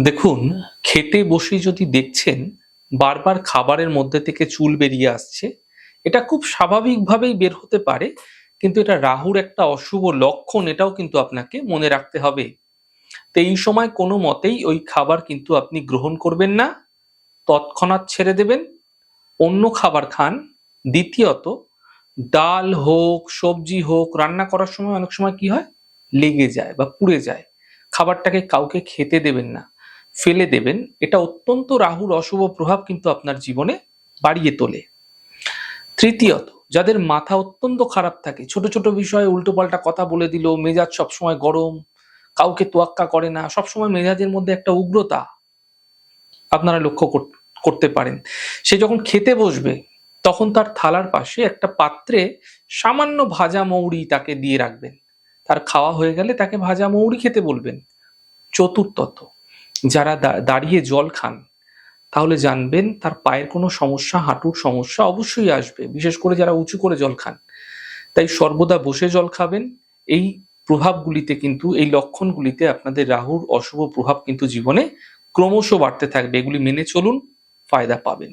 দেখুন, খেতে বসে যদি দেখছেন বারবার খাবারের মধ্যে থেকে চুল বেরিয়ে আসছে, এটা খুব স্বাভাবিকভাবেই বের হতে পারে। কিন্তু এটা রাহুর একটা অশুভ লক্ষণ, এটাও কিন্তু আপনাকে মনে রাখতে হবে। তো এই সময় কোনো মতেই ওই খাবার কিন্তু আপনি গ্রহণ করবেন না, তৎক্ষণাৎ ছেড়ে দেবেন, অন্য খাবার খান। দ্বিতীয়ত, ডাল হোক, সবজি হোক, রান্না করার সময় অনেক সময় কি হয়? লেগে যায় বা পুড়ে যায়। খাবারটাকে কাউকে খেতে দেবেন না, ফেলে দেবেন। এটা অত্যন্ত রাহুর অশুভ প্রভাব কিন্তু আপনার জীবনে বাড়িয়ে তোলে। তৃতীয়ত, যাদের মাথা অত্যন্ত খারাপ থাকে, ছোট ছোট বিষয়ে উল্টোপাল্টা কথা বলে দিল, মেজাজ সবসময় গরম, কাউকে তোয়াক্কা করে না, সবসময় মেজাজের মধ্যে একটা উগ্রতা আপনারা লক্ষ্য করতে পারেন। সে যখন খেতে বসবে তখন তার থালার পাশে একটা পাত্রে সামান্য ভাজা মৌরি তাকে দিয়ে রাখবেন। তার খাওয়া হয়ে গেলে তাকে ভাজা মৌরি খেতে বলবেন। চতুর্থত, যারা দাঁড়িয়ে জল খান, তাহলে জানবেন তার পায়ের কোনো সমস্যা, হাঁটুর সমস্যা অবশ্যই আসবে, বিশেষ করে যারা উঁচু করে জল খান। তাই সর্বদা বসে জল খাবেন। এই প্রভাবগুলিতে কিন্তু, এই লক্ষণগুলিতে আপনাদের রাহুর অশুভ প্রভাব কিন্তু জীবনে ক্রমশ বাড়তে থাকবে। এগুলি মেনে চলুন, ফায়দা পাবেন।